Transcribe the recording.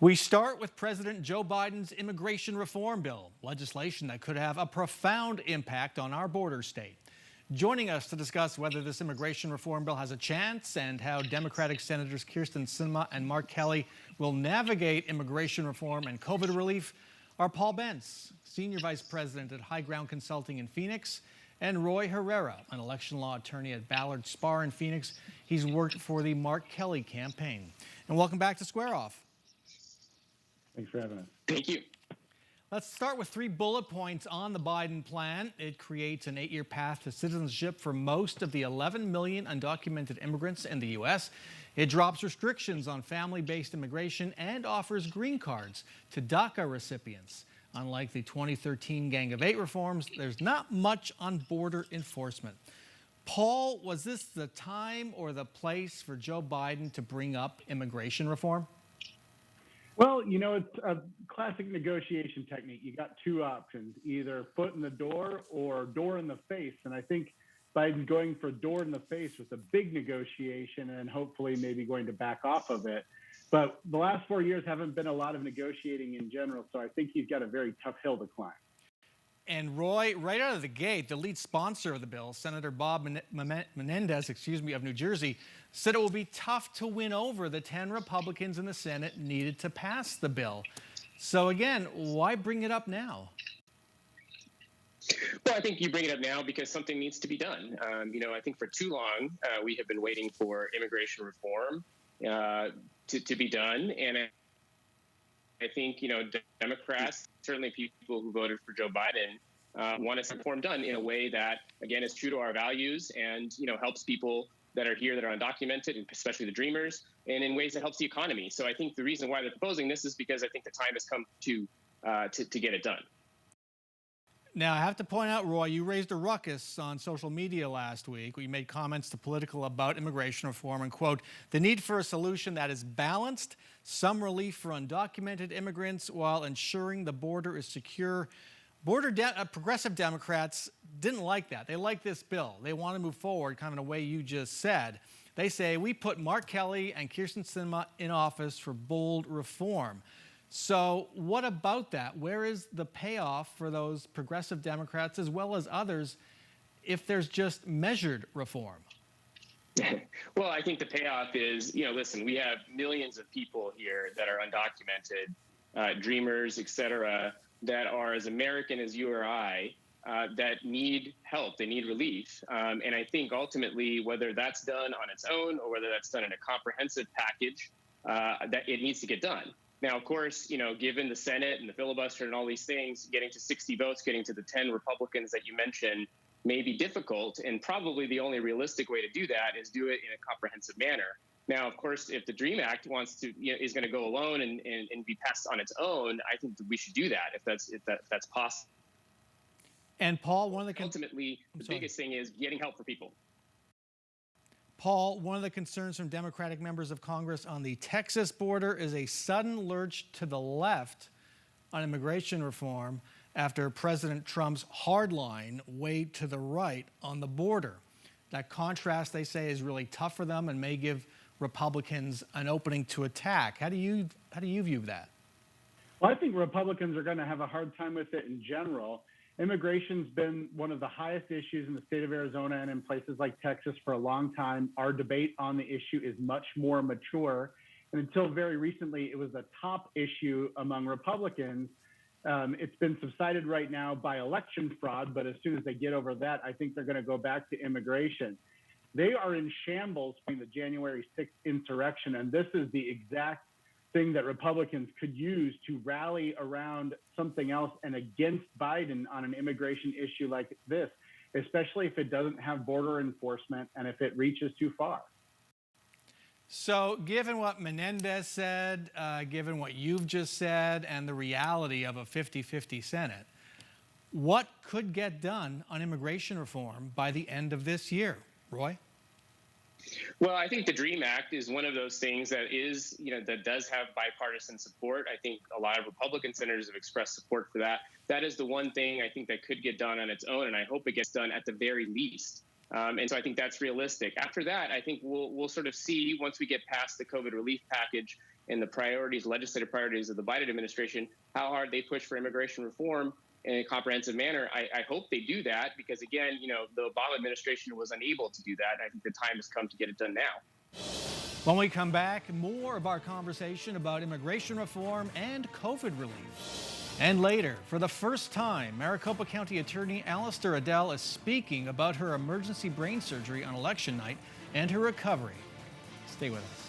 We start with President Joe Biden's immigration reform bill, legislation that could have a profound impact on our border state. Joining us to discuss whether this immigration reform bill has a chance and how Democratic Senators Kyrsten Sinema and Mark Kelly will navigate immigration reform and COVID relief are Paul Bentz, Senior Vice President at High Ground Consulting in Phoenix, and Roy Herrera, an election law attorney at Ballard Spahr in Phoenix. He's worked for the Mark Kelly campaign. And welcome back to Square Off. Thanks for having us. Thank you. Let's start with 3 bullet points on the Biden plan. It creates an 8-year path to citizenship for most of the 11 million undocumented immigrants in the U.S. It drops restrictions on family-based immigration and offers green cards to DACA recipients. Unlike the 2013 Gang of 8 reforms, there's not much on border enforcement. Paul, was this the time or the place for Joe Biden to bring up immigration reform? Well, you know, it's a classic negotiation technique. You got 2 options, either foot in the door or door in the face. And I think Biden's going for door in the face with a big negotiation and hopefully maybe going to back off of it. But the last 4 years haven't been a lot of negotiating in general. So I think he's got a very tough hill to climb. And Roy, right out of the gate, the lead sponsor of the bill, Senator Bob Menendez, of New Jersey, said it will be tough to win over the 10 Republicans in the Senate needed to pass the bill. So again, why bring it up now? Well, I think you bring it up now because something needs to be done. I think for too long, we have been waiting for immigration reform to be done. And I think, Democrats, certainly people who voted for Joe Biden, want us reform done in a way that, again, is true to our values and, helps people that are here that are undocumented, and especially the dreamers, and in ways that helps the economy. So I think the reason why they're proposing this is because I think the time has come to get it done. Now, I have to point out, Roy, you raised a ruckus on social media last week. You made comments to Political about immigration reform and, quote, the need for a solution that is balanced, some relief for undocumented immigrants while ensuring the border is secure. Progressive Democrats didn't like that. They like this bill. They want to move forward kind of in a way you just said. They say, we put Mark Kelly and Kyrsten Sinema in office for bold reform. So what about that? Where is the payoff for those progressive Democrats as well as others if there's just measured reform? Well, I think the payoff is, listen, we have millions of people here that are undocumented, dreamers, et cetera, that are as American as you or I, that need help, they need relief. And I think ultimately, whether that's done on its own or whether that's done in a comprehensive package, that it needs to get done. Now, of course, given the Senate and the filibuster and all these things, getting to 60 votes, getting to the 10 Republicans that you mentioned may be difficult. And probably the only realistic way to do that is do it in a comprehensive manner. Now, of course, if the DREAM Act is going to go alone and be passed on its own, I think that we should do that if that's possible. And Paul, ultimately, the biggest thing is getting help for people. Paul, one of the concerns from Democratic members of Congress on the Texas border is a sudden lurch to the left on immigration reform after President Trump's hardline weighed to the right on the border. That contrast, they say, is really tough for them and may give Republicans an opening to attack. How do you view that? Well, I think Republicans are going to have a hard time with it in general. Immigration's been one of the highest issues in the state of Arizona and in places like Texas for a long time. Our debate on the issue is much more mature. And until very recently, it was a top issue among Republicans. It's been subsided right now by election fraud, but as soon as they get over that, I think they're going to go back to immigration. They are in shambles from the January 6th insurrection, and this is the exact thing that Republicans could use to rally around something else and against Biden on an immigration issue like this, especially if it doesn't have border enforcement and if it reaches too far. So given what Menendez said, given what you've just said, and the reality of a 50-50 Senate, what could get done on immigration reform by the end of this year? Roy? Well, I think the DREAM Act is one of those things that is, that does have bipartisan support. I think a lot of Republican senators have expressed support for that. That is the one thing I think that could get done on its own, and I hope it gets done at the very least. And so I think that's realistic. After that, I think we'll sort of see once we get past the COVID relief package and the priorities, legislative priorities of the Biden administration, how hard they push for immigration reform in a comprehensive manner. I hope they do that because, again, the Obama administration was unable to do that. And I think the time has come to get it done now. When we come back, more of our conversation about immigration reform and COVID relief. And later, for the first time, Maricopa County Attorney Alistair Adele is speaking about her emergency brain surgery on election night and her recovery. Stay with us.